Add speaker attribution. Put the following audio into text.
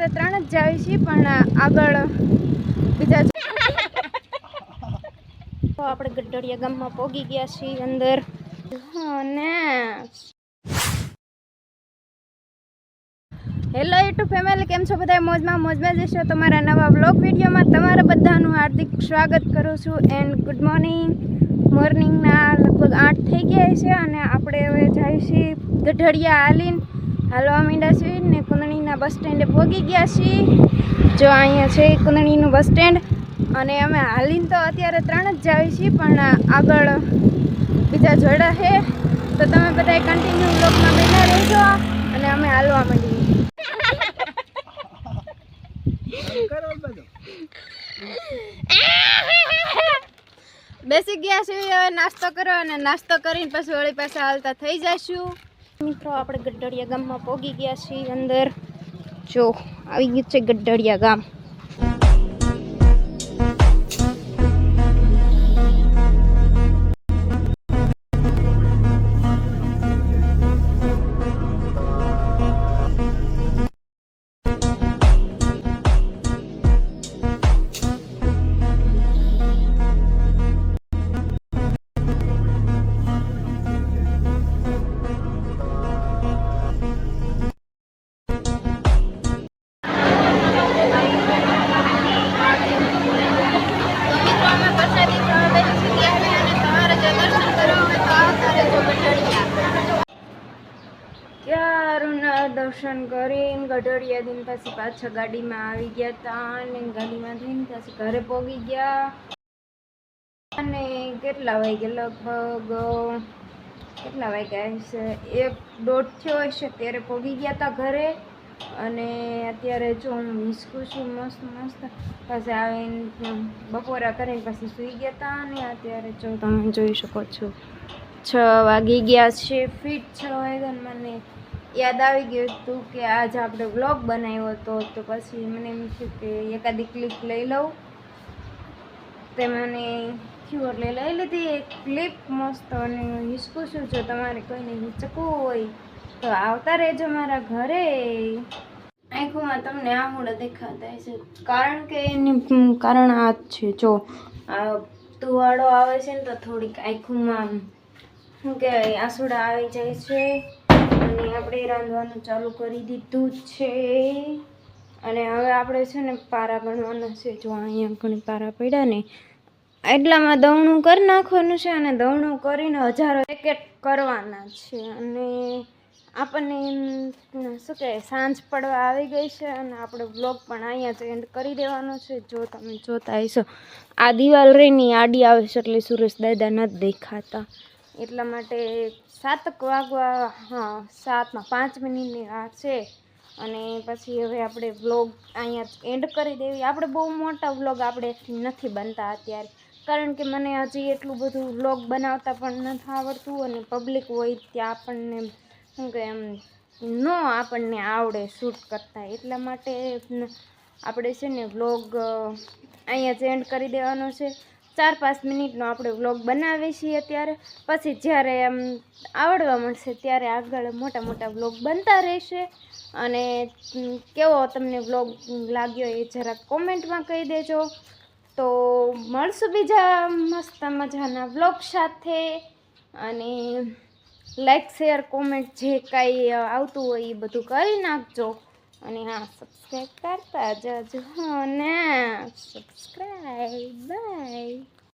Speaker 1: અત્યારે 3 જ જાય છે પણ આગળ બીજા તો આપણે ગઢડિયા ગામમાં પહોંચી ગયા છીએ અંદર ને હેલો યુટ્યુબ ફેમિલી, કેમ છો બધા? મોજમાં જશો. તમારા નવા બ્લોગ વિડીયોમાં તમારા બધાનું હાર્દિક સ્વાગત કરું છું. એન્ડ ગુડ મોર્નિંગના લગભગ 8 થઈ ગયા છે અને આપણે હવે જાય છીએ ગઢડિયા હાલવા માંડ્યા છીએ ને કુંદણીના બસ સ્ટેન્ડે પહોંચી ગયા છીએ. જો અહીંયા છે કુંદણીનું બસ સ્ટેન્ડ અને અમે હાલીને તો અત્યારે 3 જ જાય છીએ પણ આગળ બીજા જોડા છે, તો તમે બધા કન્ટિન્યુ બ્લોગમાં બેઠા રહેજો અને અમે હાલવા માંડીએ. બેસી ગયા છે હવે નાસ્તો કરો અને નાસ્તો કરીને પછી વળી પાછા હાલતા થઈ જઈશું. મિત્રો આપણે ગઢડિયા ગામમાં પહોંચી ગયા છીએ અંદર. જો આવી ગયું છે ગઢડિયા ગામ. દર્શન કરીને ગઢડિયા દિન પછી પાછા ગાડીમાં આવી ગયા હતા અને ગાડીમાં થઈને પછી ઘરે પહોંચી ગયા. અને કેટલા વાગ્યા? લગભગ કેટલા વાગ્યા હશે? 1-1.5 થયો હશે ત્યારે પહોંચી ગયા હતા ઘરે. અને અત્યારે જો હું હિસકું છું મસ્ત. પછી આવીને બપોરા કરીને પછી સૂઈ ગયા હતા અને અત્યારે જો તમે જોઈ શકો છો 6 વાગી ગયા છે. ફિટ 6 વાગ્યા. મને યાદ આવી ગયું હતું કે આજ આપણે વ્લોગ બનાવ્યો હતો, તો પછી મને એમ થયું કે એકાદી ક્લિપ લઈ લઉં. તે મને થયું એટલે લઈ લીધી એક ક્લિપ મસ્ત. અને હિસકું છું, જો તમારે કોઈને હિચકવું હોય તો આવતા રહેજો મારા ઘરે. આંખોમાં તમને આહુડા દેખાતા છે કારણ કે એની કારણ આ જ છે. જો આ તુવાડો આવે છે ને તો થોડીક આંખોમાં શું કહેવાય આંસુડા આવી જાય છે. અને આપણે રાંધવાનું ચાલુ કરી દીધું છે અને હવે આપણે છે ને પારા ગણવાના છે. જો અહીંયા ઘણી પારા પડ્યા ને એટલામાં દવણું કરી નાખવાનું છે અને દવણું કરીને 1000 પેકેટ કરવાના છે. અને આપણને શું કહે સાંજ પડવા આવી ગઈ છે અને આપણે બ્લોગ પણ અહીંયા જ એન્ડ કરી દેવાનો છે. જો તમે જોતા હશો આ દિવાલ રહીની આડી આવે છે એટલે સુરેશ દાદા નથી દેખાતા, એટલા માટે 7 વાગવા 7:05 મિનિટની વાર છે. અને પછી હવે આપણે વ્લોગ અહીંયા એન્ડ કરી દેવી. આપણે બહુ મોટા વ્લોગ આપણે નથી બનતા અત્યારે, કારણ કે મને હજી એટલું બધું વ્લોગ બનાવતા પણ નથી આવડતું અને પબ્લિક હોય ત્યાં આપણને શું કે એમ આપણને આવડે શૂટ કરતા, એટલા માટે આપણે છે ને વ્લોગ અહીંયા જ એન્ડ કરી દેવાનો છે. 4-5 મિનિટનો આપણે વ્લોગ બનાવીએ છીએ અત્યારે. પછી જ્યારે એમ આવડવા મળશે ત્યારે આગળ મોટા વ્લોગ બનતા રહેશે. અને કેવો તમને વ્લોગ લાગ્યો એ જરાક કોમેન્ટમાં કહી દેજો. તો મળશું બીજા મસ્ત મજાના વ્લોગ સાથે. અને લાઈક શેર કોમેન્ટ જે કાંઈ આવતું હોય એ બધું કરી નાખજો. અને સબસ્ક્રાઈબ કરતા જજો. ને સબસ્ક્રાઈબ. બાય.